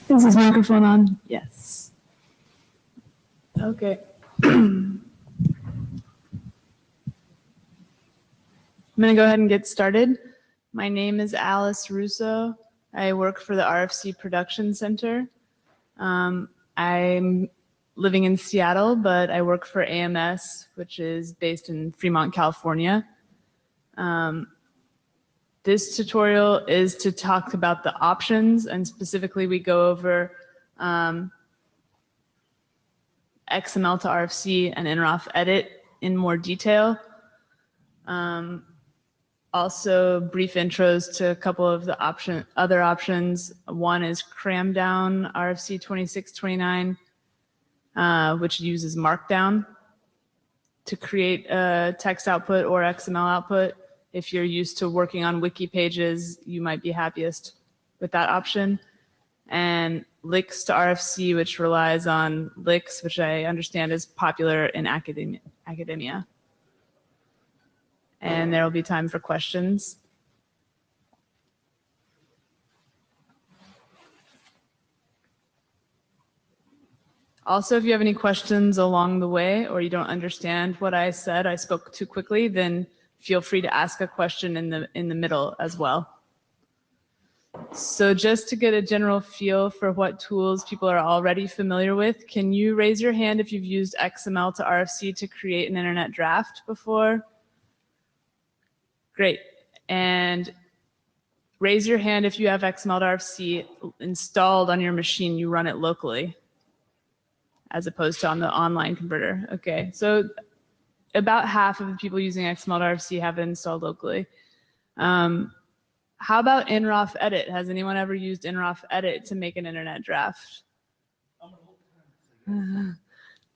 Is his microphone on? Yes. Okay. I'm going to go ahead and get started. My name is Alice Russo. I work for the RFC Production Center. I'm living in Seattle, but I work for AMS, which is based in Fremont, California. This tutorial is to talk about the options, and specifically we go over XML to RFC and INROF edit in more detail. Also brief intros to a couple of the other options. One is cram down RFC 2629, which uses Markdown to create a text output or XML output. If you're used to working on wiki pages, you might be happiest with that option. And links to RFC, which relies on LIX, which I understand is popular in academia. And there will be time for questions. Also, if you have any questions along the way or you don't understand what I said, I spoke too quickly, then feel free to ask a question in the middle as well. So just to get a general feel for what tools people are already familiar with, can you raise your hand if you've used XML to RFC to create an internet draft before? Great. And raise your hand if you have XML to RFC installed on your machine, you run it locally, as opposed to on the online converter. Okay, so about half of the people using XML to RFC have it installed locally. How about INROF edit? Has anyone ever used INROF edit to make an internet draft?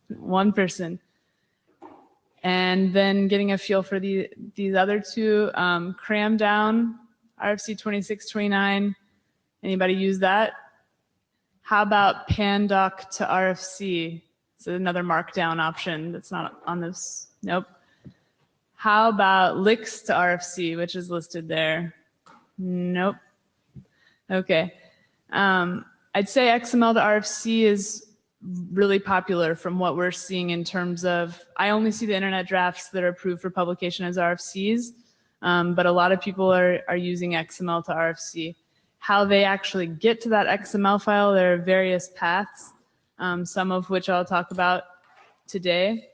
One person. And then getting a feel for these other two, cram down, RFC 2629. Anybody use that? How about pandoc to RFC? So another markdown option that's not on this. Nope. How about LIX to RFC, which is listed there? Nope. Okay. I'd say XML to RFC is really popular from what we're seeing in terms of, I only see the internet drafts that are approved for publication as RFCs, but a lot of people are using XML to RFC. How they actually get to that XML file, there are various paths, some of which I'll talk about today.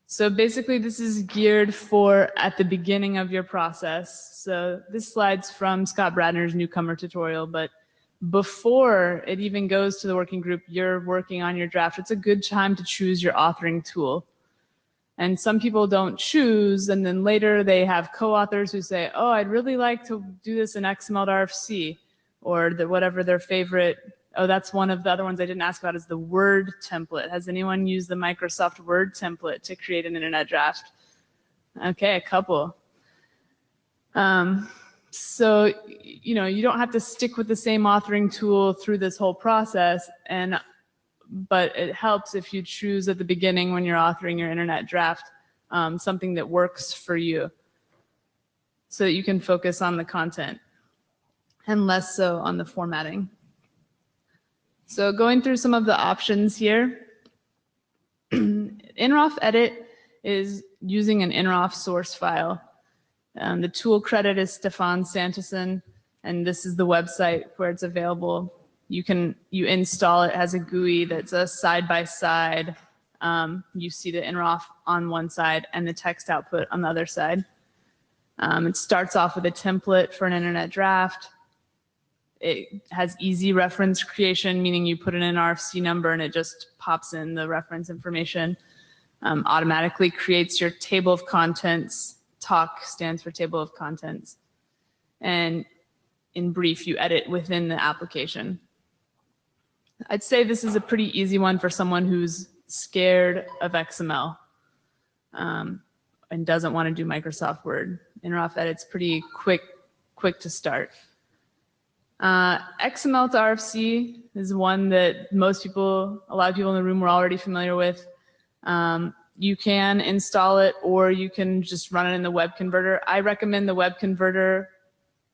So basically this is geared for at the beginning of your process. So this slide's from Scott Bradner's newcomer tutorial, but before it even goes to the working group, you're working on your draft, it's a good time to choose your authoring tool. And some people don't choose, and then later they have co-authors who say, oh, I'd really like to do this in XML to RFC, or whatever their favorite. Oh, that's one of the other ones I didn't ask about is the Word template. Has anyone used the Microsoft Word template to create an internet draft? Okay, a couple. So, you know, you don't have to stick with the same authoring tool through this whole process, but it helps if you choose at the beginning when you're authoring your internet draft something that works for you so that you can focus on the content and less so on the formatting. So going through some of the options here, INROF edit is using an INROF source file. The tool credit is Stefan Sanderson, and this is the website where it's available. You install it as a GUI that's a side-by-side. You see the INROF on one side and the text output on the other side. It starts off with a template for an internet draft. It has easy reference creation, meaning you put in an RFC number and it just pops in the reference information. Automatically creates your table of contents. TOC stands for table of contents. And in brief, you edit within the application. I'd say this is a pretty easy one for someone who's scared of XML and doesn't want to do Microsoft Word. INROF edit's pretty quick to start. XML to RFC is one that a lot of people in the room were already familiar with. You can install it or you can just run it in the web converter. I recommend the web converter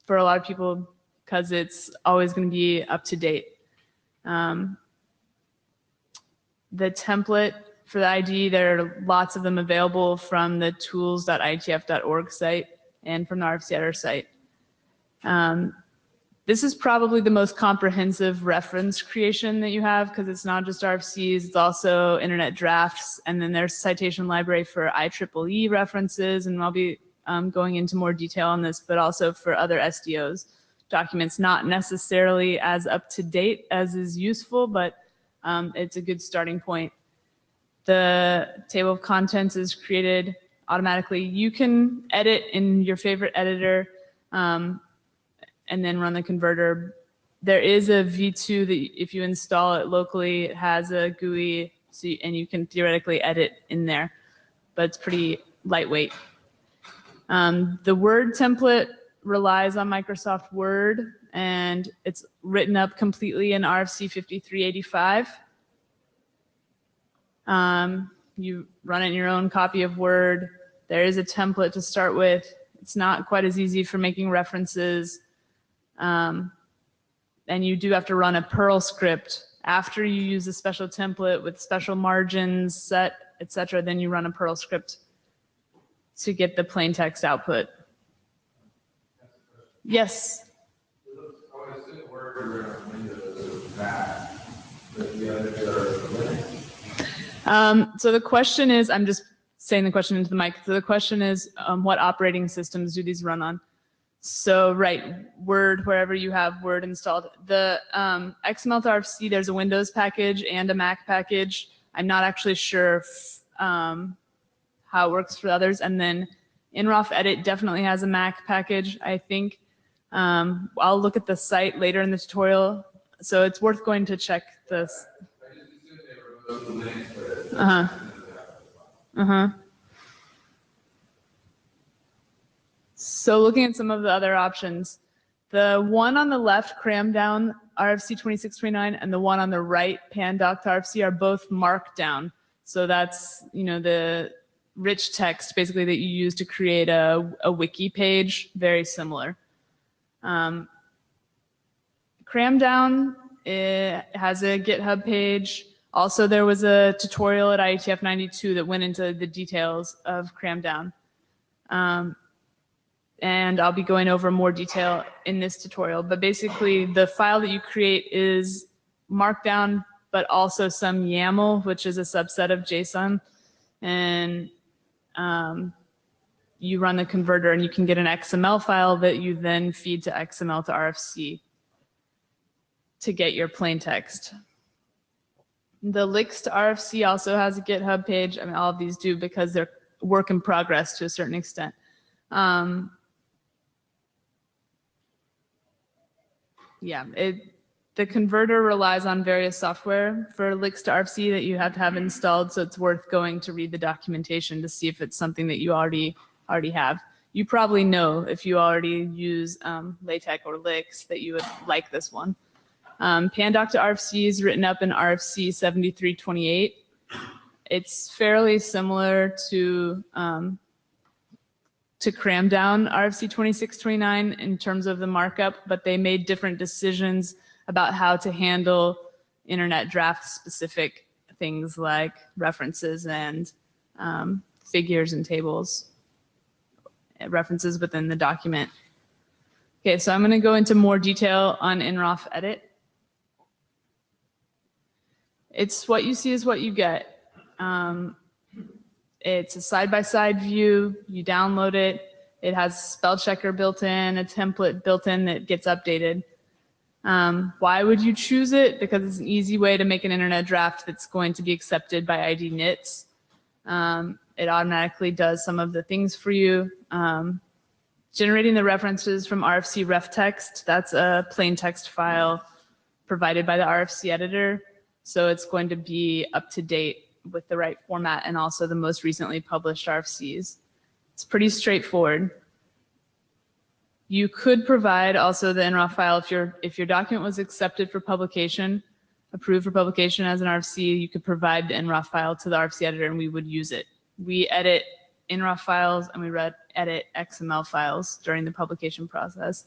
for a lot of people because it's always going to be up to date. The template for the ID, there are lots of them available from the tools.ietf.org site and from the RFC editor site. This is probably the most comprehensive reference creation that you have because it's not just RFCs, it's also internet drafts, and then there's citation library for IEEE references, and I'll be going into more detail on this, but also for other SDOs. Documents not necessarily as up to date as is useful, but it's a good starting point. The table of contents is created automatically. You can edit in your favorite editor and then run the converter. There is a V2 that if you install it locally, it has a GUI, and you can theoretically edit in there, but it's pretty lightweight. The Word template relies on Microsoft Word, and it's written up completely in RFC 5385. You run it in your own copy of Word. There is a template to start with. It's not quite as easy for making references. And you do have to run a Perl script. After you use a special template with special margins set, etc., then you run a Perl script to get the plain text output. Yes? So the question is, I'm just saying the question into the mic. So the question is, what operating systems do these run on? So right, Word, wherever you have Word installed. The XML to RFC, there's a Windows package and a Mac package. I'm not actually sure if, how it works for others. And then INROF Edit definitely has a Mac package, I think. I'll look at the site later in the tutorial, so it's worth going to check this. So looking at some of the other options, the one on the left, Cramdown RFC 2629, and the one on the right, Pandoc to RFC, are both Markdown. So that's, you know, the rich text basically that you use to create a wiki page, very similar. Cramdown, it has a GitHub page. Also, there was a tutorial at IETF 92 that went into the details of Cramdown. And I'll be going over more detail in this tutorial. But basically, the file that you create is Markdown, but also some YAML, which is a subset of JSON. And you run the converter, and you can get an XML file that you then feed to XML to RFC to get your plain text. The links to RFC also has a GitHub page. I mean, all of these do because they're work in progress to a certain extent. Yeah, the converter relies on various software for links to RFC that you have to have installed, so it's worth going to read the documentation to see if it's something that you already have. You probably know if you already use LaTeX or LIX that you would like this one. Pandoc to RFC is written up in RFC 7328. It's fairly similar to Cramdown RFC 2629 in terms of the markup, but they made different decisions about how to handle internet draft specific things like references and figures and tables, references within the document. Okay, so I'm going to go into more detail on INROF edit. It's what you see is what you get. It's a side-by-side view. You download it. It has spell checker built in, a template built in that gets updated. Why would you choose it? Because it's an easy way to make an internet draft that's going to be accepted by IDNITs. It automatically does some of the things for you. Generating the references from RFC ref text, that's a plain text file provided by the RFC editor. So it's going to be up to date with the right format and also the most recently published RFCs. It's pretty straightforward. You could provide also the INROF file if your document was accepted for publication, approved for publication as an RFC, you could provide the INROF file to the RFC editor and we would use it. We edit INROF files and we edit XML files during the publication process.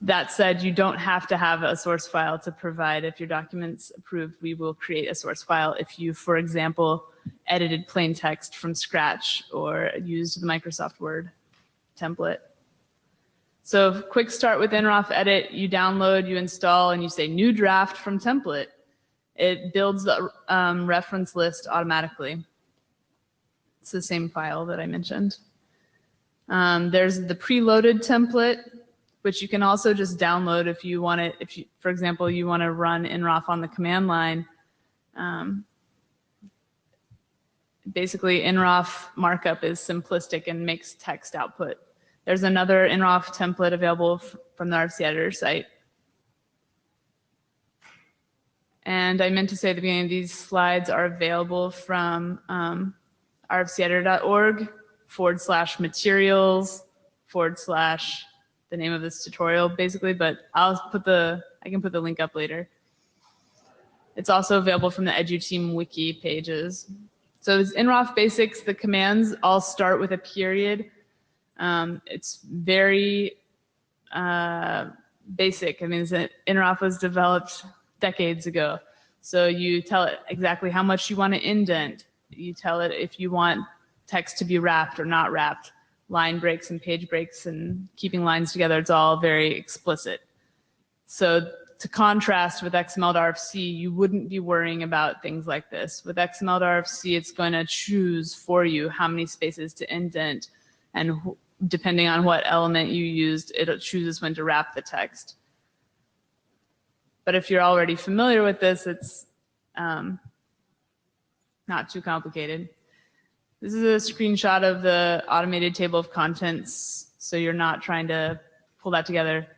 That said, you don't have to have a source file to provide. If your document's approved, we will create a source file if you, for example, edited plain text from scratch or used the Microsoft Word template. So quick start with INROF edit, you download, you install, and you say new draft from template. It builds the reference list automatically. It's the same file that I mentioned. There's the preloaded template, which you can also just download if you want it. If you, for example, you want to run INROF on the command line. Basically, INROF markup is simplistic and makes text output. There's another INROF template available from the RFC editor site. And I meant to say at the beginning, these slides are available from rfceditor.org/materials/ the name of this tutorial, basically, but I can put the link up later. It's also available from the EduTeam wiki pages. So it's INROF basics. The commands all start with a period. It's very basic. I mean, INROF was developed decades ago. So you tell it exactly how much you want to indent. You tell it if you want text to be wrapped or not wrapped. Line breaks and page breaks and keeping lines together, it's all very explicit. So to contrast with XML-to-RFC, you wouldn't be worrying about things like this. With XML-to-RFC, it's going to choose for you how many spaces to indent, and depending on what element you used, it chooses when to wrap the text. But if you're already familiar with this, it's not too complicated. This is a screenshot of the automated table of contents, so you're not trying to pull that together.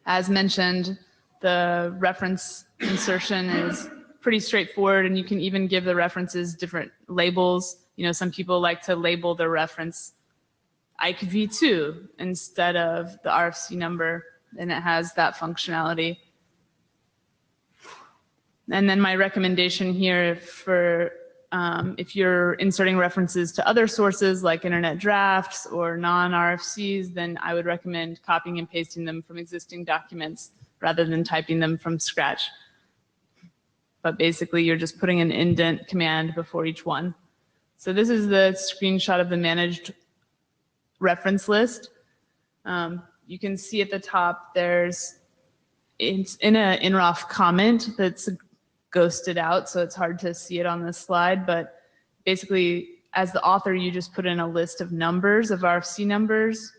As mentioned, the reference insertion is pretty straightforward, and you can even give the references different labels. You know, some people like to label their reference IKV2 instead of the RFC number, and it has that functionality. And then my recommendation here for if you're inserting references to other sources like internet drafts or non-RFCs, then I would recommend copying and pasting them from existing documents rather than typing them from scratch. But basically, you're just putting an indent command before each one. So this is the screenshot of the managed reference list. You can see at the top it's in an INROF comment that's ghosted out, so it's hard to see it on this slide, but basically as the author you just put in a list of numbers, of RFC numbers,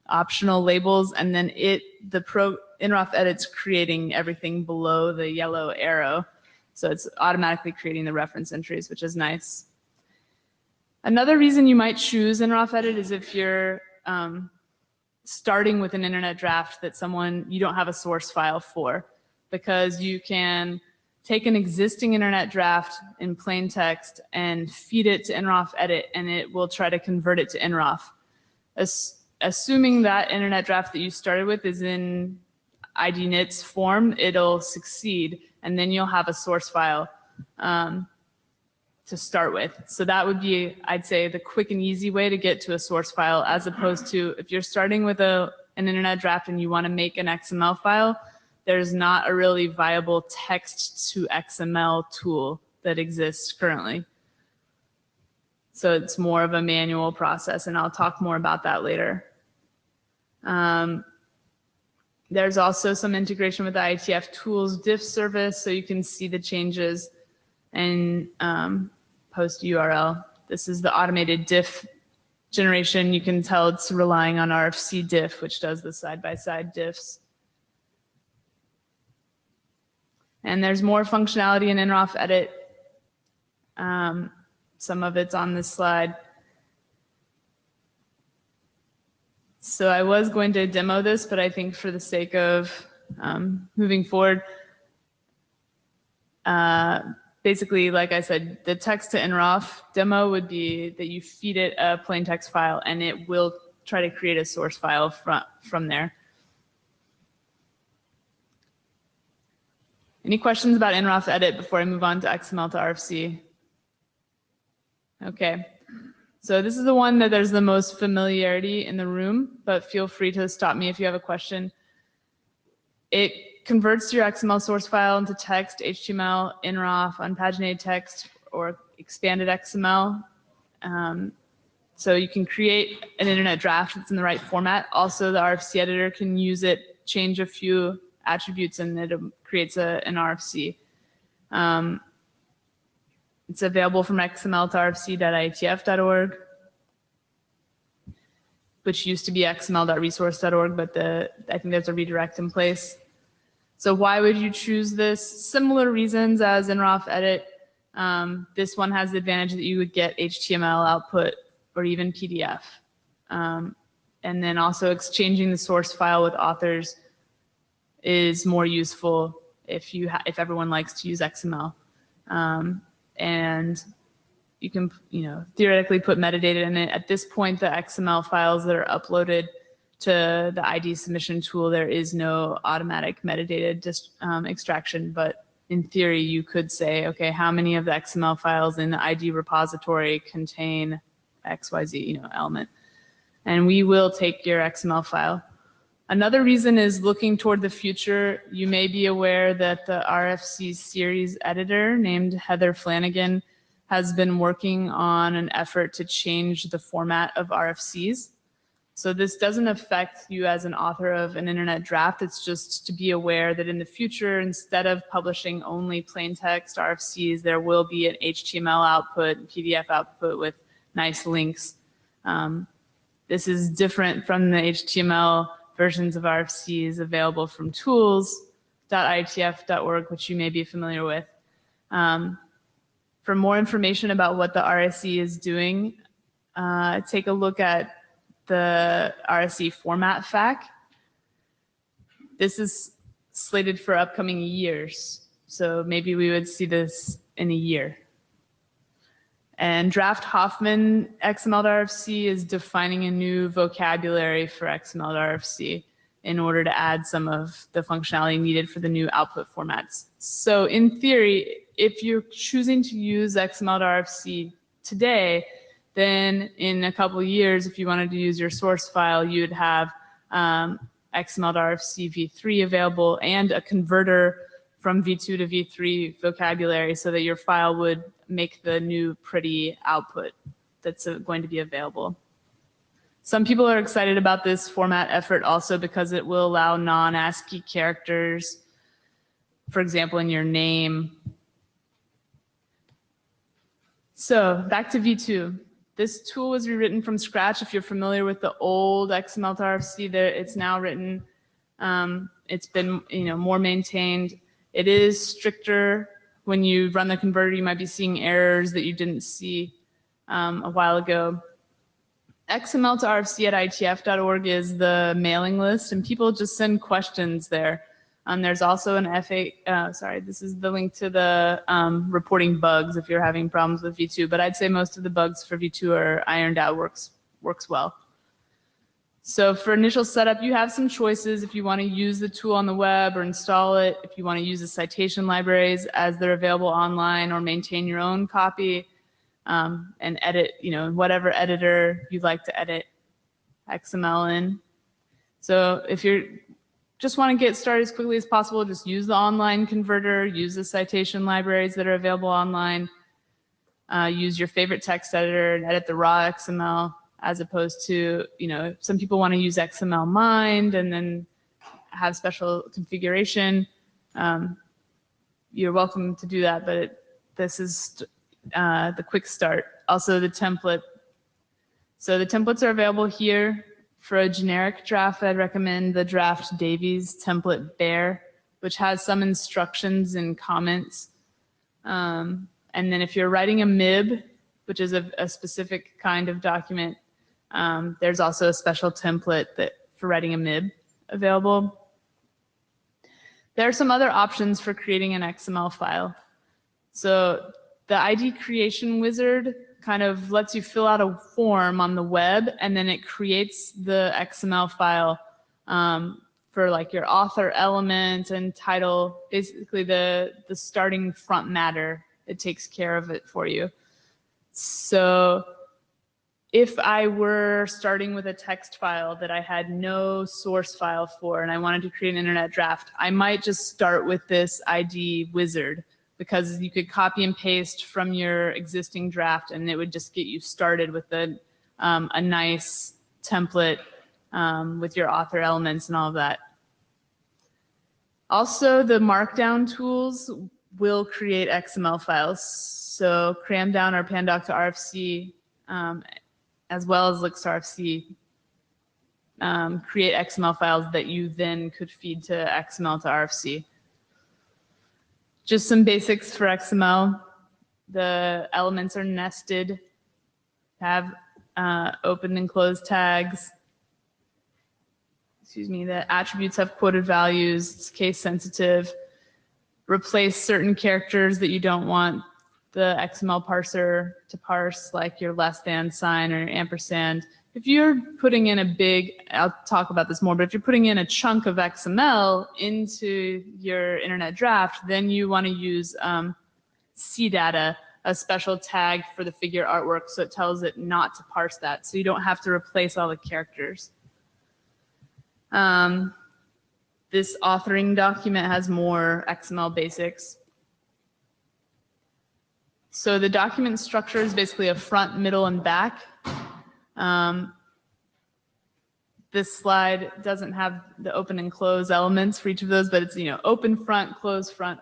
optional labels, and then INROF edit's creating everything below the yellow arrow, so it's automatically creating the reference entries, which is nice. Another reason you might choose INROF edit is if you're starting with an internet draft that you don't have a source file for, because you can take an existing internet draft in plain text and feed it to INROF edit, and it will try to convert it to INROF. Assuming that internet draft that you started with is in IDNIT's form, it'll succeed, and then you'll have a source file to start with. So that would be, I'd say, the quick and easy way to get to a source file, as opposed to if you're starting with an internet draft and you want to make an XML file, there's not a really viable text to XML tool that exists currently. So it's more of a manual process, and I'll talk more about that later. There's also some integration with the IETF tools diff service, so you can see the changes and post URL. This is the automated diff generation. You can tell it's relying on RFC diff, which does the side-by-side diffs. And there's more functionality in nroff edit. Some of it's on this slide. So I was going to demo this, but I think for the sake of moving forward, basically, like I said, the text to nroff demo would be that you feed it a plain text file, and it will try to create a source file from there. Any questions about nroff edit before I move on to XML to RFC? Okay. So this is the one that there's the most familiarity in the room, but feel free to stop me if you have a question. It converts your XML source file into text, HTML, nroff, unpaginated text, or expanded XML. So you can create an internet draft that's in the right format. Also, the RFC editor can use it, change a few attributes, and it creates an RFC. It's available from XML to rfc.ietf.org, which used to be xml.resource.org, but I think there's a redirect in place. So why would you choose this? Similar reasons as nroff edit. This one has the advantage that you would get HTML output or even PDF. And then also exchanging the source file with authors is more useful if everyone likes to use XML. And you can, theoretically put metadata in it. At this point, the XML files that are uploaded to the ID submission tool, there is no automatic metadata extraction, but in theory, you could say, okay, how many of the XML files in the ID repository contain XYZ, element? And we will take your XML file. Another reason is looking toward the future. You may be aware that the RFC series editor named Heather Flanagan has been working on an effort to change the format of RFCs. So this doesn't affect you as an author of an internet draft. It's just to be aware that in the future, instead of publishing only plain text RFCs, there will be an HTML output, PDF output with nice links. This is different from the HTML versions of RFCs available from tools.ietf.org, which you may be familiar with. For more information about what the RSC is doing, take a look at the RSC format FAQ. This is slated for upcoming years, so maybe we would see this in a year. And Draft Hoffman XML.RFC is defining a new vocabulary for XML.RFC in order to add some of the functionality needed for the new output formats. So in theory, if you're choosing to use XML.RFC today, then in a couple of years, if you wanted to use your source file, you'd have XML.RFC v3 available and a converter from v2 to v3 vocabulary so that your file would make the new pretty output that's going to be available. Some people are excited about this format effort also because it will allow non-ASCII characters, for example, in your name. So back to v2. This tool was rewritten from scratch. If you're familiar with the old XML to RFC, it's now written. It's been more maintained. It is stricter. When you run the converter, you might be seeing errors that you didn't see a while ago. XML to RFC at IETF.org is the mailing list, and people just send questions there. There's also an this is the link to the reporting bugs if you're having problems with v2, but I'd say most of the bugs for v2 are ironed out, works well. So for initial setup, you have some choices if you want to use the tool on the web or install it, if you want to use the citation libraries as they're available online or maintain your own copy and edit, whatever editor you'd like to edit XML in. So if you're just want to get started as quickly as possible, just use the online converter, use the citation libraries that are available online, use your favorite text editor and edit the raw XML, as opposed to, some people want to use XML-mined and then have special configuration. You're welcome to do that, but this is the quick start. Also the template. So the templates are available here. For a generic draft, I'd recommend the Draft Davies template Bear, which has some instructions and comments. And then if you're writing a MIB, which is a specific kind of document, there's also a special template for writing a MIB available. There are some other options for creating an XML file. So the ID creation wizard kind of lets you fill out a form on the web, and then it creates the XML file for like your author element and title, basically the starting front matter. It takes care of it for you. So if I were starting with a text file that I had no source file for and I wanted to create an internet draft, I might just start with this ID wizard, because you could copy and paste from your existing draft and it would just get you started with a nice template with your author elements and all of that. Also, the markdown tools will create XML files. So Cramdown or Pandoc to RFC, as well as Lix to RFC, create XML files that you then could feed to XML to RFC. Just some basics for XML. The elements are nested, have open and closed tags. Excuse me, the attributes have quoted values, it's case sensitive. Replace certain characters that you don't want the XML parser to parse, like your less than sign or ampersand. If you're putting in a big, I'll talk about this more, but if you're putting in a chunk of XML into your internet draft, then you want to use CData, a special tag for the figure artwork, so it tells it not to parse that, so you don't have to replace all the characters. This authoring document has more XML basics. So the document structure is basically a front, middle, and back. This slide doesn't have the open and close elements for each of those, but it's open front,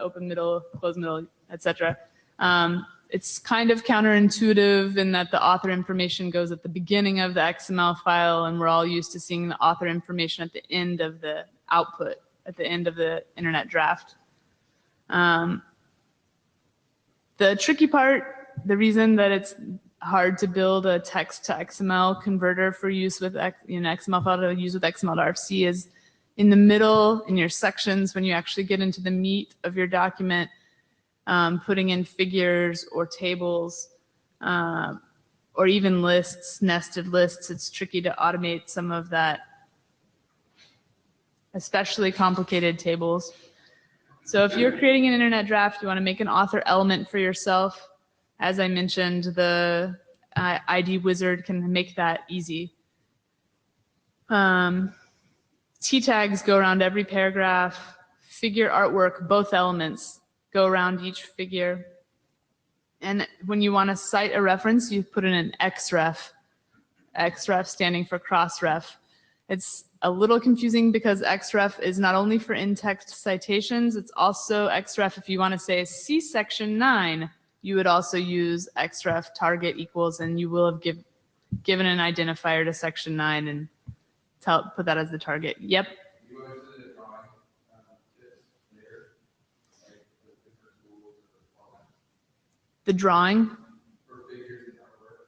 open middle, close middle, etc. It's kind of counterintuitive in that the author information goes at the beginning of the XML file, and we're all used to seeing the author information at the end of the output, at the end of the internet draft. The tricky part, the reason that it's hard to build a text to XML converter for use with XML file to use with XML to RFC is in the middle, in your sections, when you actually get into the meat of your document, putting in figures or tables or even lists, nested lists. It's tricky to automate some of that, especially complicated tables. So if you're creating an internet draft, you want to make an author element for yourself. As I mentioned, the ID wizard can make that easy. T tags go around every paragraph. Figure artwork, both elements, go around each figure. And when you want to cite a reference, you put in an XREF. XREF standing for cross-ref. It's a little confusing because XREF is not only for in-text citations, it's also XREF if you want to say see section 9, you would also use XREF target equals, and you will have given an identifier to section 9 and put that as the target. Yep. You go to the drawing tips later, like the different tools of the drawing? For figures and artwork.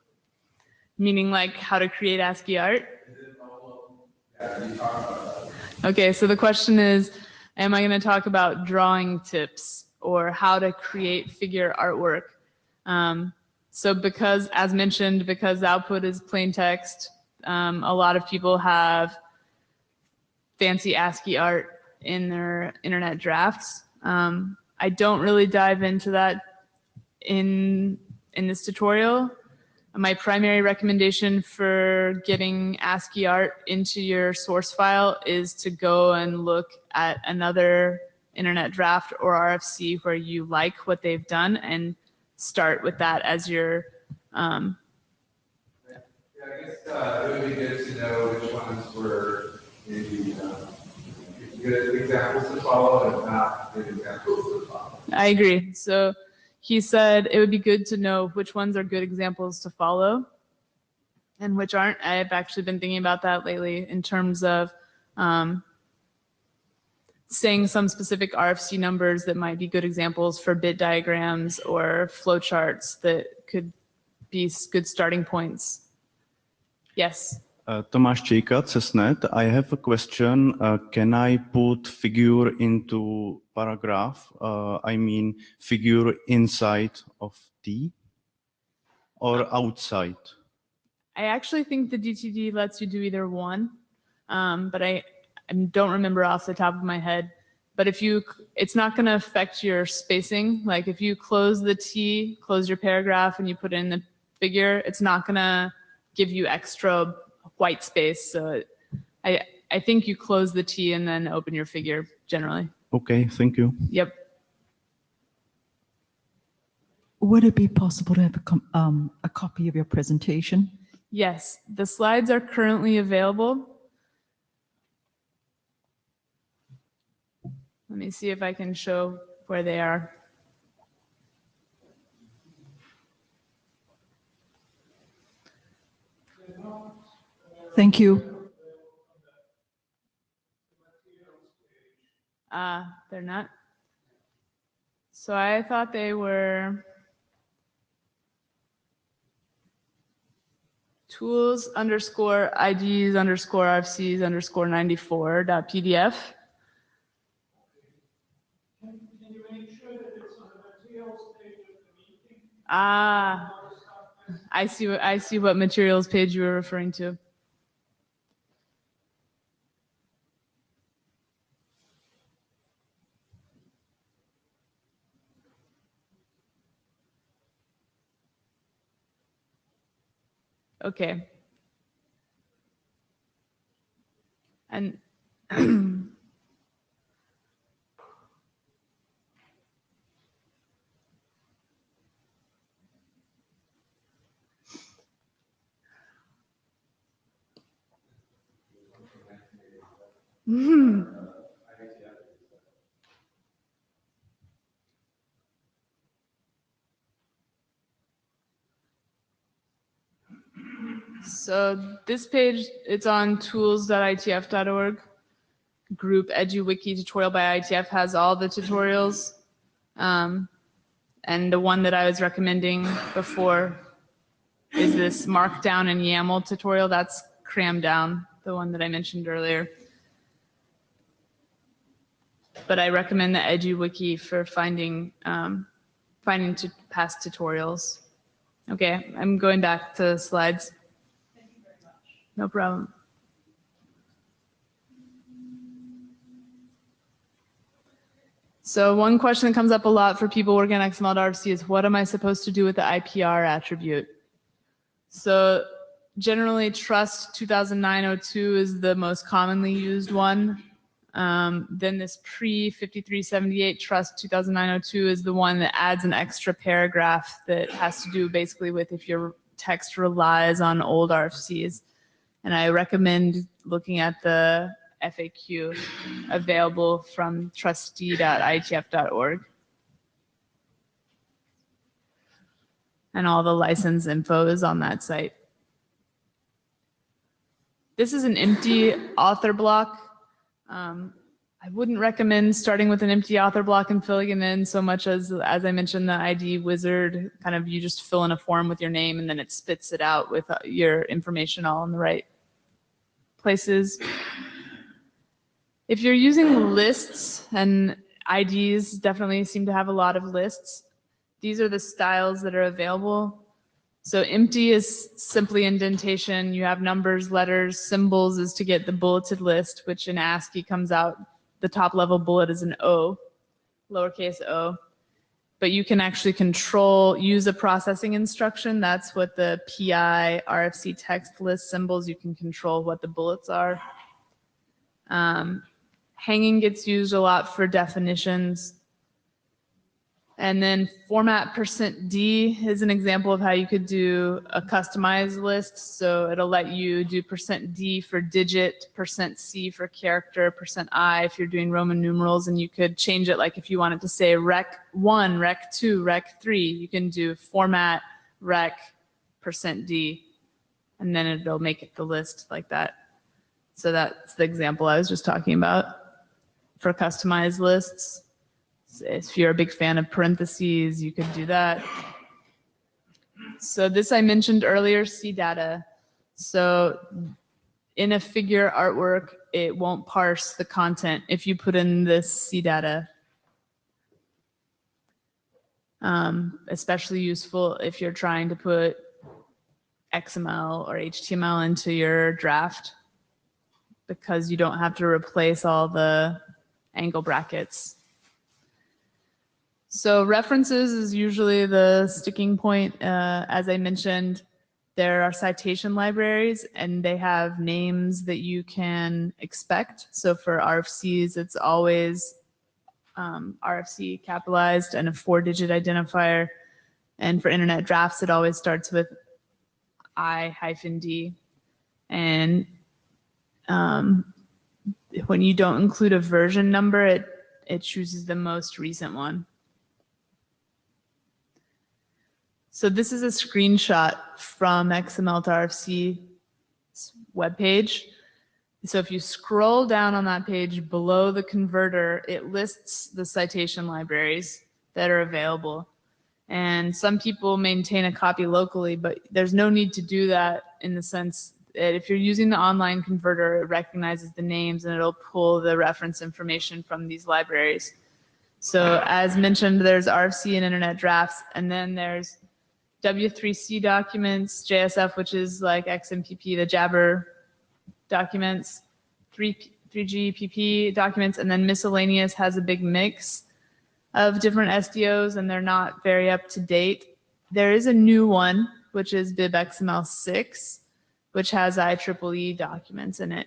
Meaning like how to create ASCII art? Okay, so the question is, am I going to talk about drawing tips or how to create figure artwork? So because, as mentioned, because the output is plain text, a lot of people have fancy ASCII art in their internet drafts. I don't really dive into that in this tutorial. My primary recommendation for getting ASCII art into your source file is to go and look at another internet draft or RFC where you like what they've done and start with that as your Yeah, I guess it would be good to know which ones were maybe good examples to follow and not good examples to follow. I agree. So he said it would be good to know which ones are good examples to follow and which aren't. I've actually been thinking about that lately in terms of saying some specific RFC numbers that might be good examples for bit diagrams or flowcharts that could be good starting points. Yes. Tomáš Čejka, CESNET. I have a question. Can I put figure into paragraph? I mean figure inside of T or outside? I actually think the DTD lets you do either one, but I don't remember off the top of my head. But it's not going to affect your spacing. Like if you close the T, close your paragraph, and you put in the figure, it's not going to give you extra white space. So I think you close the T and then open your figure generally. Okay, thank you. Yep. Would it be possible to have a copy of your presentation? Yes, the slides are currently available. Let me see if I can show where they are. Thank you. They're not. So I thought they were tools_IDs_RFCs_94.pdf. Can you make sure that it's on the materials page of the meeting? I see what materials page you were referring to. Okay. And so this page, it's on tools.itf.org. Group EduWiki tutorial by IETF has all the tutorials. And the one that I was recommending before is this Markdown and YAML tutorial. That's crammed down, the one that I mentioned earlier. But I recommend the EduWiki for finding past tutorials. Okay, I'm going back to the slides. Thank you very much. No problem. So one question that comes up a lot for people working on XML RFC is, what am I supposed to do with the IPR attribute? So generally, trust 2009-02 is the most commonly used one. Then this pre-5378 trust 2009-02 is the one that adds an extra paragraph that has to do basically with if your text relies on old RFCs. And I recommend looking at the FAQ available from trustee.itf.org. And all the license info is on that site. This is an empty author block. I wouldn't recommend starting with an empty author block and filling it in so much as I mentioned, the ID wizard, kind of you just fill in a form with your name and then it spits it out with your information all in the right places. If you're using lists, and IDs definitely seem to have a lot of lists, these are the styles that are available. So empty is simply indentation. You have numbers, letters, symbols is to get the bulleted list, which in ASCII comes out, the top level bullet is an O, lowercase o. but you can actually use a processing instruction. That's what the PI RFC text list symbols, you can control what the bullets are. Hanging gets used a lot for definitions. And then format %D is an example of how you could do a customized list. So it'll let you do %D for digit, %C for character, %I if you're doing Roman numerals, and you could change it, like if you wanted to say rec1, rec2, rec3, you can do format rec %D, and then it'll make it the list like that. So that's the example I was just talking about for customized lists. If you're a big fan of parentheses, you could do that. So this I mentioned earlier, C data. So in a figure artwork, it won't parse the content if you put in this C data. Especially useful if you're trying to put XML or HTML into your draft, because you don't have to replace all the angle brackets. So references is usually the sticking point. As I mentioned, there are citation libraries, and they have names that you can expect. So for RFCs, it's always RFC capitalized and a 4-digit identifier. And for internet drafts, it always starts with I-D. And when you don't include a version number, it chooses the most recent one. So this is a screenshot from XML to RFC webpage. So if you scroll down on that page below the converter, it lists the citation libraries that are available. And some people maintain a copy locally, but there's no need to do that, in the sense that if you're using the online converter, it recognizes the names and it'll pull the reference information from these libraries. So as mentioned, there's RFC and internet drafts, and then there's W3C documents, JSF, which is like XMPP, the Jabber documents, 3GPP documents, and then miscellaneous has a big mix of different SDOs, and they're not very up to date. There is a new one, which is bibxml6, which has IEEE documents in it.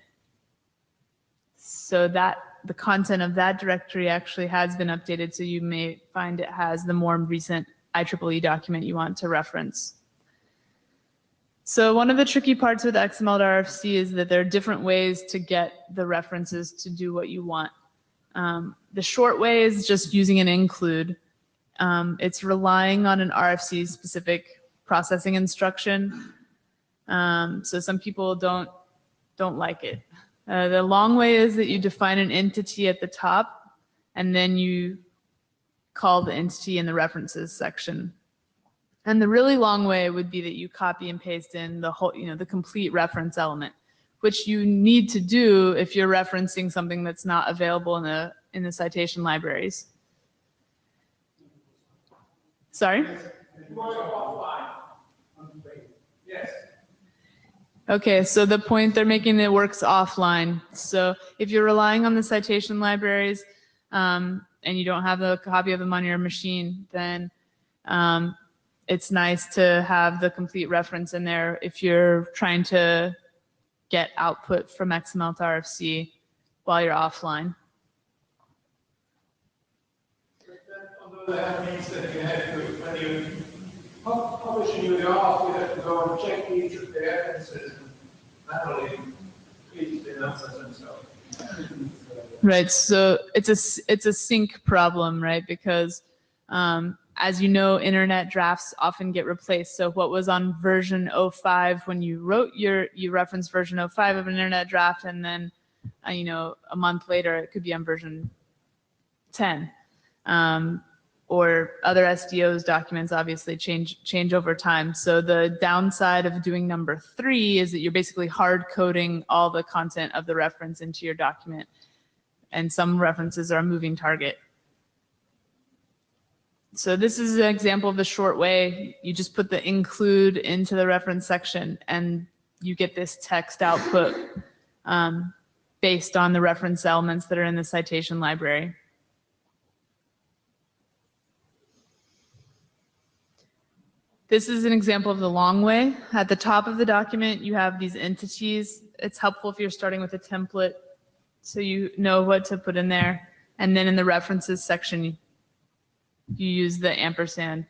So that the content of that directory actually has been updated, so you may find it has the more recent IEEE document you want to reference. So one of the tricky parts with XML to RFC is that there are different ways to get the references to do what you want. The short way is just using an include. It's relying on an RFC specific processing instruction. So some people don't like it. The long way is that you define an entity at the top, and then you call the entity in the references section. And the really long way would be that you copy and paste in the whole, the complete reference element, which you need to do if you're referencing something that's not available in the citation libraries. Sorry? Yes. Okay, so the point they're making, it works offline. So if you're relying on the citation libraries and you don't have a copy of them on your machine, then it's nice to have the complete reference in there if you're trying to get output from XML to RFC while you're offline. Although that means that you have to, when you publish a new draft, you have to go and check each of the references and manually tweak the numbers and so on. Right, so it's a sync problem, right? Because as you know, internet drafts often get replaced. So what was on version 05 when you wrote you referenced version 05 of an internet draft, and then a month later it could be on version 10. Or other SDOs documents obviously change over time. So the downside of doing number 3 is that you're basically hard coding all the content of the reference into your document. And some references are a moving target. So this is an example of the short way. You just put the include into the reference section and you get this text output based on the reference elements that are in the citation library. This is an example of the long way. At the top of the document, you have these entities. It's helpful if you're starting with a template so you know what to put in there. And then in the references section, you use the ampersand.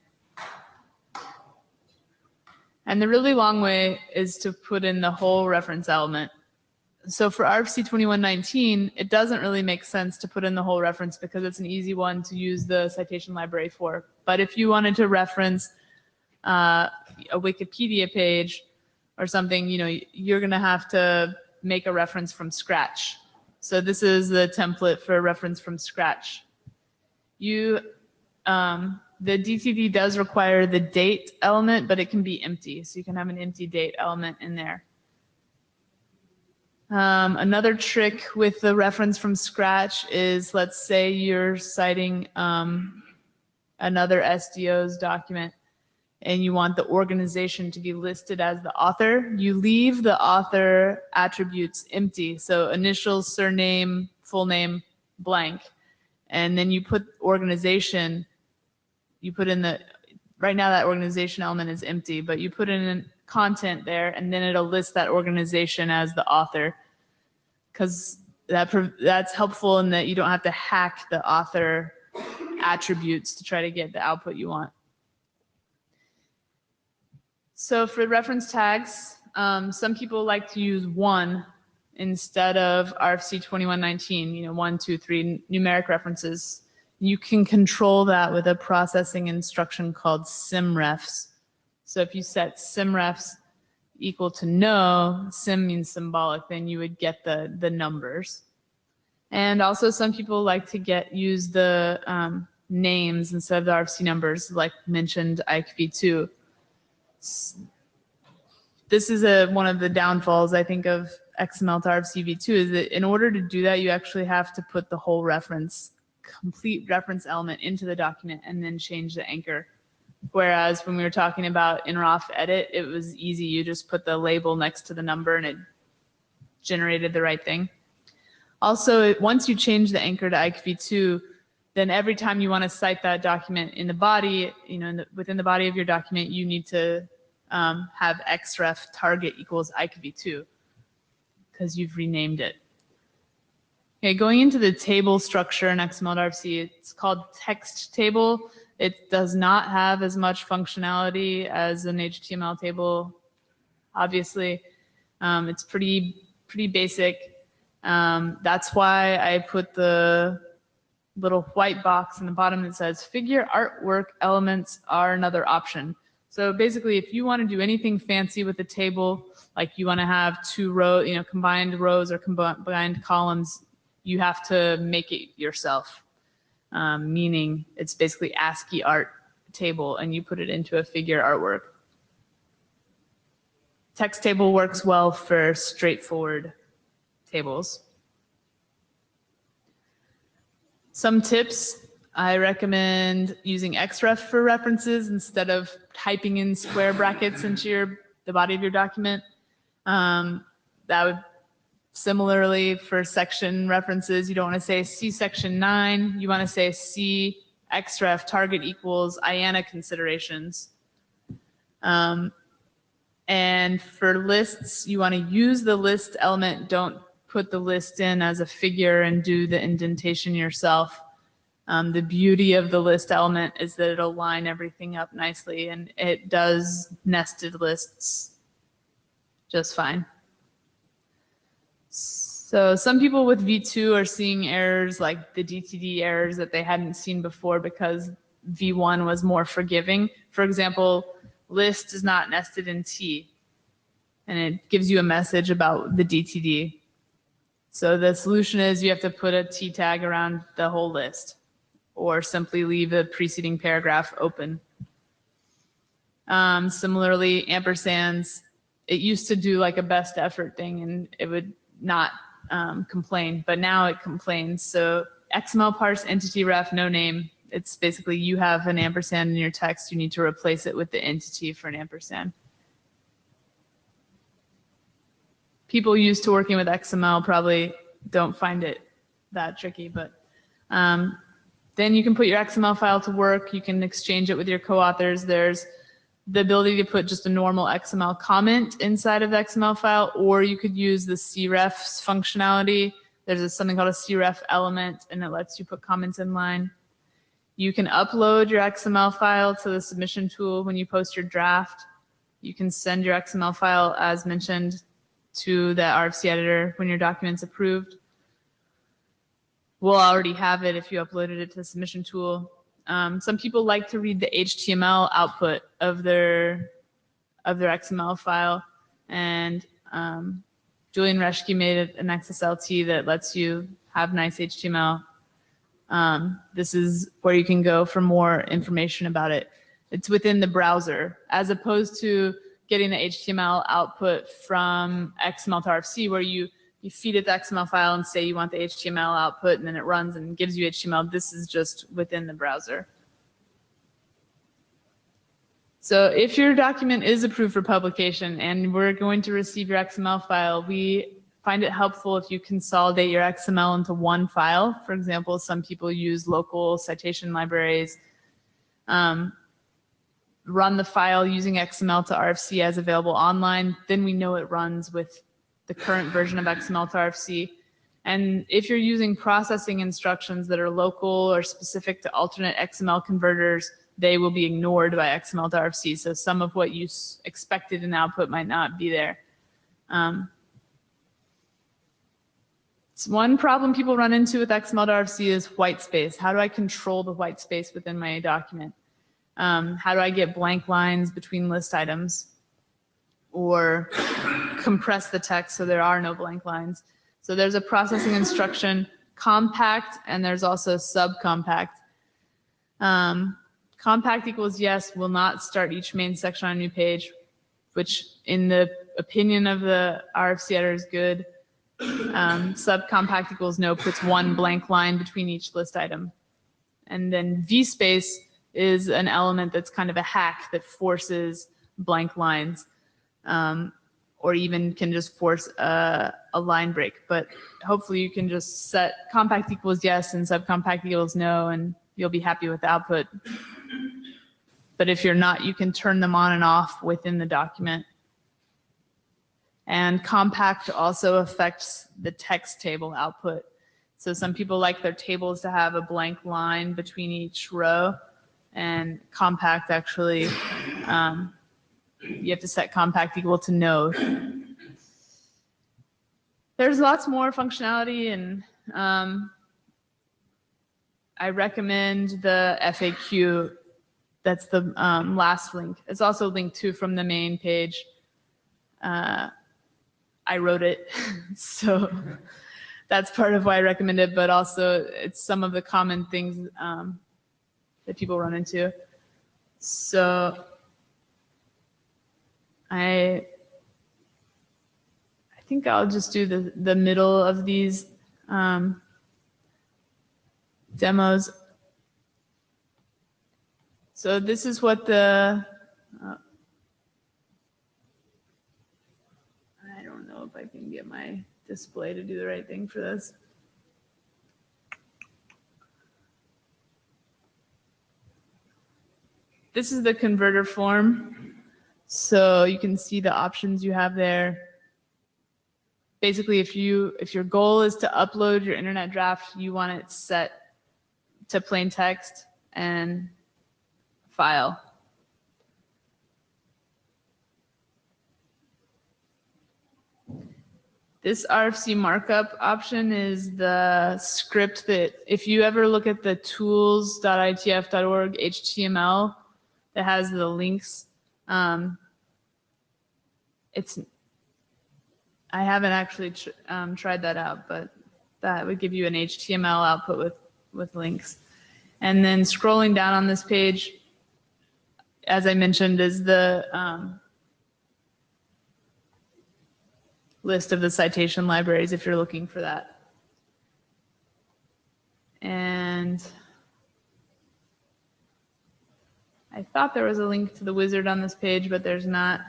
And the really long way is to put in the whole reference element. So for RFC 2119, it doesn't really make sense to put in the whole reference because it's an easy one to use the citation library for. But if you wanted to reference a Wikipedia page or something, you know, you're going to have to make a reference from scratch. So this is the template for a reference from scratch. The DTD does require the date element, but it can be empty. So you can have an empty date element in there. Another trick with the reference from scratch is, let's say you're citing another SDO's document and you want the organization to be listed as the author. You leave the author attributes empty. So initials, surname, full name, blank. And then you put organization, you put in right now that organization element is empty, but you put in content there and then it'll list that organization as the author. Because that's helpful in that you don't have to hack the author attributes to try to get the output you want. So for reference tags, some people like to use 1 instead of RFC 2119, you know, 1, 2, 3 numeric references. You can control that with a processing instruction called symrefs. So if you set symrefs equal to no, sim means symbolic, then you would get the numbers. And also some people like to use the names instead of the RFC numbers, like mentioned IETF. This is one of the downfalls, I think, of XML to RFC v2 is that in order to do that, you actually have to put the whole complete reference element into the document and then change the anchor. Whereas when we were talking about inrof edit, it was easy. You just put the label next to the number and it generated the right thing. Also, once you change the anchor to IETF2, then every time you want to cite that document in the body, you know, within the body of your document, you need to have xref target equals IETF2 because you've renamed it. Okay, going into the table structure in XML to RFC, it's called text table. It does not have as much functionality as an HTML table, obviously. It's pretty basic. That's why I put the little white box in the bottom that says figure artwork elements are another option. So basically, if you want to do anything fancy with the table, like you want to have 2 rows, you know, combined rows or combined columns, you have to make it yourself. Meaning it's basically ASCII art table and you put it into a figure artwork. Text table works well for straightforward tables. Some tips, I recommend using xref for references instead of typing in square brackets into the body of your document. That would similarly for section references, you don't want to say C section 9, you want to say C xref target equals IANA considerations. And for lists, you want to use the list element, don't put the list in as a figure and do the indentation yourself. The beauty of the list element is that it'll line everything up nicely and it does nested lists just fine. So some people with V2 are seeing errors like the DTD errors that they hadn't seen before because V1 was more forgiving. For example, list is not nested in T and it gives you a message about the DTD. So the solution is you have to put a T tag around the whole list or simply leave the preceding paragraph open. Similarly, ampersands, it used to do like a best effort thing and it would not complain, but now it complains. So XML parse entity ref no name. It's basically you have an ampersand in your text, you need to replace it with the entity for an ampersand. People used to working with XML probably don't find it that tricky, but then you can put your XML file to work. You can exchange it with your co-authors. There's the ability to put just a normal XML comment inside of the XML file, or you could use the crefs functionality. There's something called a cref element, and it lets you put comments in line. You can upload your XML file to the submission tool when you post your draft. You can send your XML file, as mentioned, to the RFC editor when your document's approved. We'll already have it if you uploaded it to the submission tool. Some people like to read the HTML output of their XML file, and Julian Reschke made an XSLT that lets you have nice HTML. This is where you can go for more information about it. It's within the browser, as opposed to getting the HTML output from XML to RFC, where you feed it the XML file and say you want the HTML output, and then it runs and gives you HTML. This is just within the browser. So if your document is approved for publication and we're going to receive your XML file, we find it helpful if you consolidate your XML into one file. For example, some people use local citation libraries. Run the file using XML to RFC as available online, then we know it runs with the current version of XML to RFC. And if you're using processing instructions that are local or specific to alternate XML converters, they will be ignored by XML to RFC. So some of what you expected in output might not be there. One problem people run into with XML to RFC is white space. How do I control the white space within my document? How do I get blank lines between list items, or compress the text so there are no blank lines? So there's a processing instruction, compact, and there's also subcompact. Compact equals yes, will not start each main section on a new page, which in the opinion of the RFC editor is good. Subcompact equals no, puts one blank line between each list item. And then vspace is an element that's kind of a hack that forces blank lines, or even can just force a line break. But hopefully you can just set compact equals yes and subcompact equals no, and you'll be happy with the output. But if you're not, you can turn them on and off within the document. And compact also affects the text table output. So some people like their tables to have a blank line between each row, and compact actually, you have to set compact equal to no. There's lots more functionality, and I recommend the FAQ. That's the last link. It's also linked to from the main page. I wrote it, so that's part of why I recommend it, but also it's some of the common things that people run into. So I think I'll just do the middle of these demos. So this is what the, I don't know if I can get my display to do the right thing for this. This is the converter form. So you can see the options you have there. Basically, if your goal is to upload your internet draft, you want it set to plain text and file. This RFC markup option is the script that, if you ever look at the tools.ietf.org HTML that has the links, I haven't actually tried that out, but that would give you an HTML output with links. And then scrolling down on this page, as I mentioned, is the list of the citation libraries if you're looking for that. And I thought there was a link to the wizard on this page, but there's not.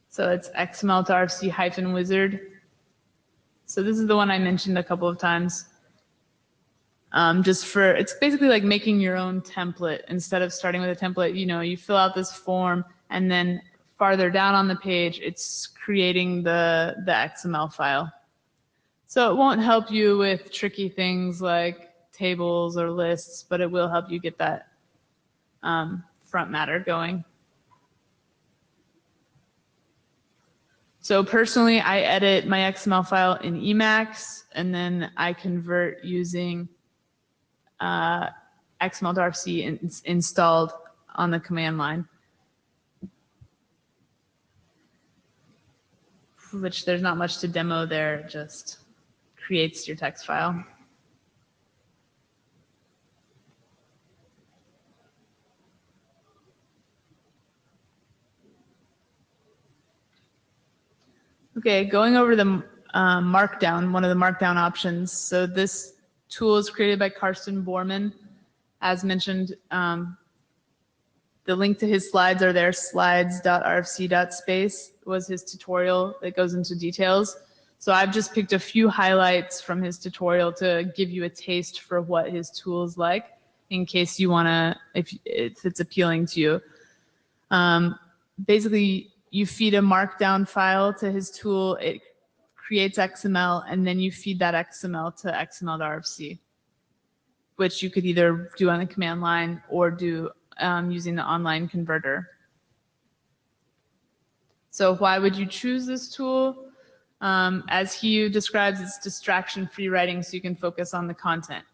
So it's XML to RFC -wizard. So this is the one I mentioned a couple of times. It's basically like making your own template. Instead of starting with a template, you fill out this form, and then farther down on the page, it's creating the XML file. So it won't help you with tricky things like tables or lists, but it will help you get that front matter going. So personally, I edit my XML file in Emacs, and then I convert using XML to RFC installed on the command line, which there's not much to demo there, it just creates your text file. Okay, going over the Markdown, one of the Markdown options. So this tool is created by Karsten Borman. As mentioned, the link to his slides are there. Slides.rfc.space was his tutorial that goes into details. So I've just picked a few highlights from his tutorial to give you a taste for what his tool is like, in case you want to, if it's appealing to you. Basically, you feed a Markdown file to his tool, it creates XML, and then you feed that XML to XML to RFC, which you could either do on the command line or do using the online converter. So why would you choose this tool? As he describes, it's distraction-free writing, so you can focus on the content.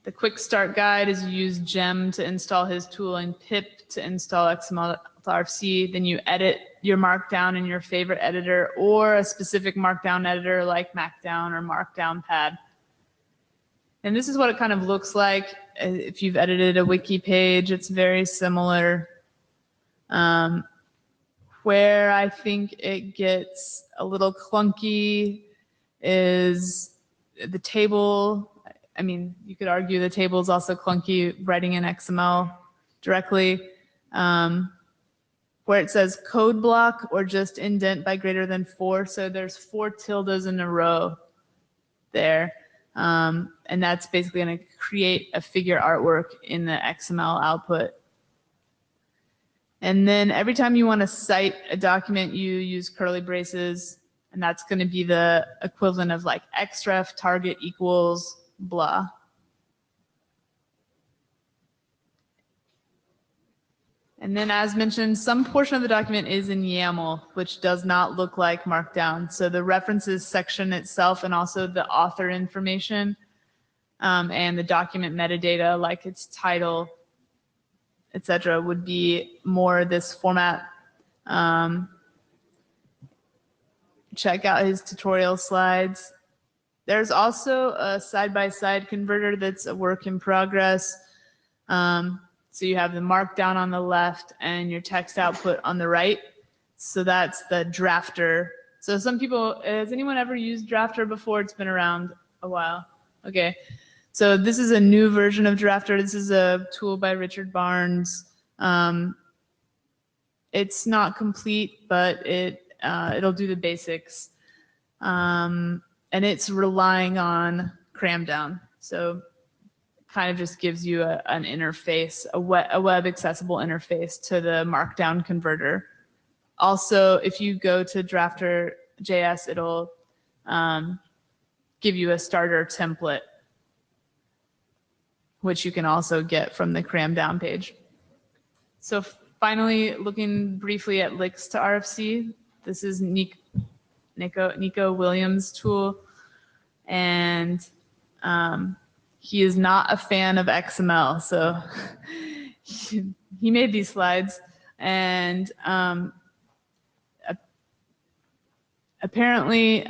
The quick start guide is you use gem to install his tool and pip to install XML to RFC. Then you edit your Markdown in your favorite editor or a specific Markdown editor like Markdown or Markdown Pad. And this is what it kind of looks like. If you've edited a wiki page, it's very similar. Where I think it gets a little clunky is the table. I mean, you could argue the table is also clunky writing in XML directly. Where it says code block or just indent by greater than 4. So there's 4 tildes in a row there. And that's basically going to create a figure artwork in the XML output. And then every time you want to cite a document, you use curly braces, and that's going to be the equivalent of like xref target equals blah. And then as mentioned, some portion of the document is in YAML, which does not look like Markdown. So the references section itself and also the author information and the document metadata like its title, etc., would be more this format. Check out his tutorial slides. There's also a side-by-side converter that's a work in progress. So you have the Markdown on the left and your text output on the right. So that's the drafter. So some people, has anyone ever used drafter before? It's been around a while. Okay. So this is a new version of drafter. This is a tool by Richard Barnes. It's not complete, but it'll do the basics. And it's relying on Cramdown. So kind of just gives you an interface, a web accessible interface to the Markdown converter. Also, if you go to drafter.js, it'll give you a starter template, which you can also get from the Cramdown page. So finally, looking briefly at links to RFC, this is Nico Williams' tool, and he is not a fan of XML, so he made these slides, and apparently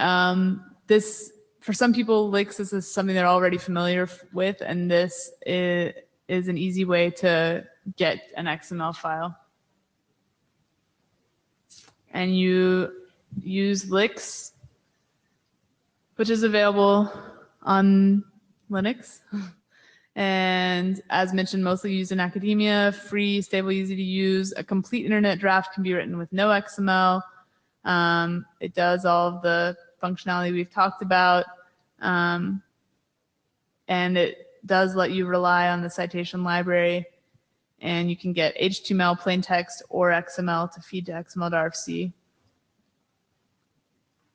this, for some people, links is something they're already familiar with, and this is an easy way to get an XML file. And you use Lix, which is available on Linux, and as mentioned, mostly used in academia, free, stable, easy to use. A complete internet draft can be written with no XML. It does all of the functionality we've talked about. and it does let you rely on the citation library, and you can get HTML, plain text, or XML to feed to XML to RFC.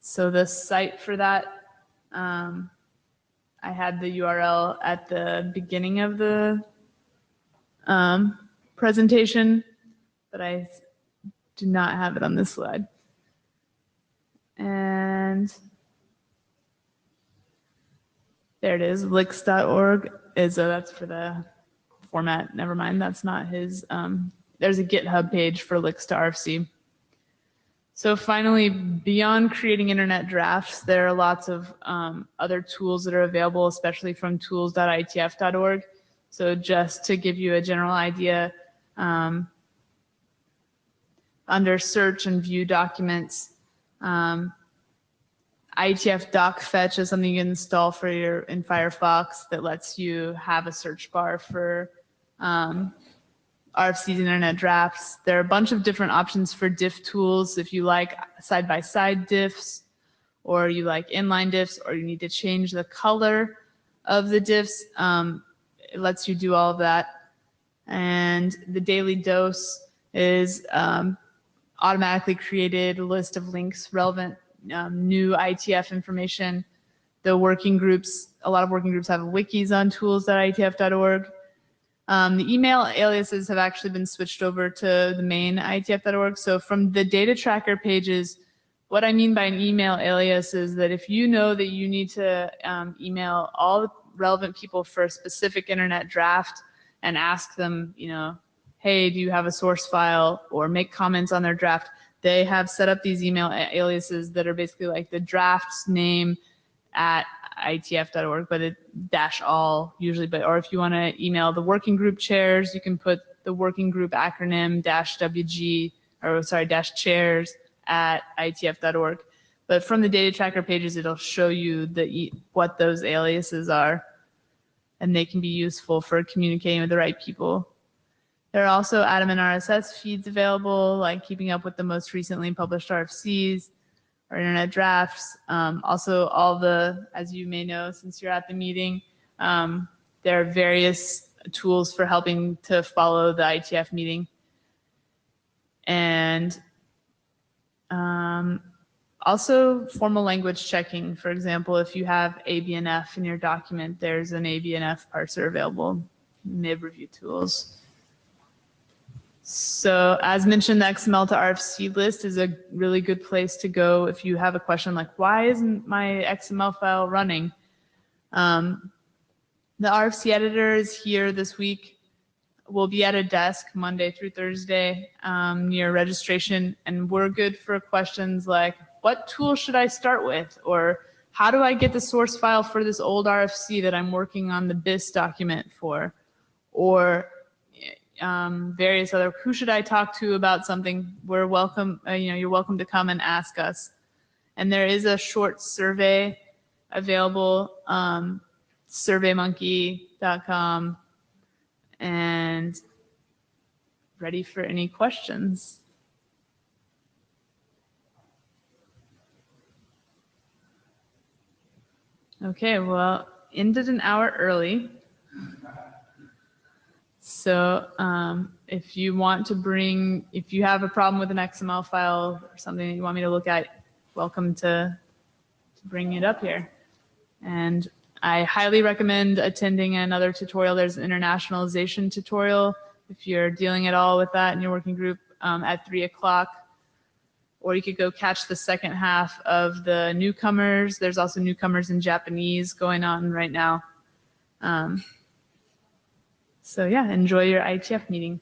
So the site for that, I had the URL at the beginning of the presentation, but I do not have it on this slide. And there it is, licks.org that's for the format. Never mind, that's not his. There's a GitHub page for licks to RFC. So finally, beyond creating internet drafts, there are lots of other tools that are available, especially from tools.ietf.org. So just to give you a general idea, under search and view documents, IETF doc fetch is something you can install for in Firefox that lets you have a search bar for RFCs internet drafts. There are a bunch of different options for diff tools if you like side-by-side diffs, or you like inline diffs, or you need to change the color of the diffs. It lets you do all of that. And the daily dose is automatically created list of links relevant new IETF information. The working groups, a lot of working groups have wikis on tools.ietf.org. The email aliases have actually been switched over to the main IETF.org. So from the data tracker pages, what I mean by an email alias is that if you know that you need to email all the relevant people for a specific internet draft and ask them, you know, hey, do you have a source file, or make comments on their draft, they have set up these email aliases that are basically like the draft's name at IETF.org, but it -all usually, or if you want to email the working group chairs, you can put the working group acronym -WG, or sorry, -chairs at IETF.org. But from the data tracker pages, it'll show you what those aliases are, and they can be useful for communicating with the right people. There are also admin RSS feeds available, like keeping up with the most recently published RFCs or internet drafts. Also, as you may know, since you're at the meeting, there are various tools for helping to follow the IETF meeting. And also formal language checking. For example, if you have ABNF in your document, there's an ABNF parser available, MIB review tools. So as mentioned, the XML to RFC list is a really good place to go if you have a question like, why isn't my XML file running? The RFC editor is here this week. We'll be at a desk Monday through Thursday near registration, and we're good for questions like, what tool should I start with? Or how do I get the source file for this old RFC that I'm working on the BIS document for? Or various other, who should I talk to about something? We're welcome, you're welcome to come and ask us. And there is a short survey available, surveymonkey.com, and ready for any questions. Okay, well, ended an hour early. So if you want to if you have a problem with an XML file or something that you want me to look at, welcome to bring it up here. And I highly recommend attending another tutorial. There's an internationalization tutorial if you're dealing at all with that in your working group at 3 o'clock. Or you could go catch the second half of the newcomers. There's also newcomers in Japanese going on right now. So yeah, enjoy your IETF meeting.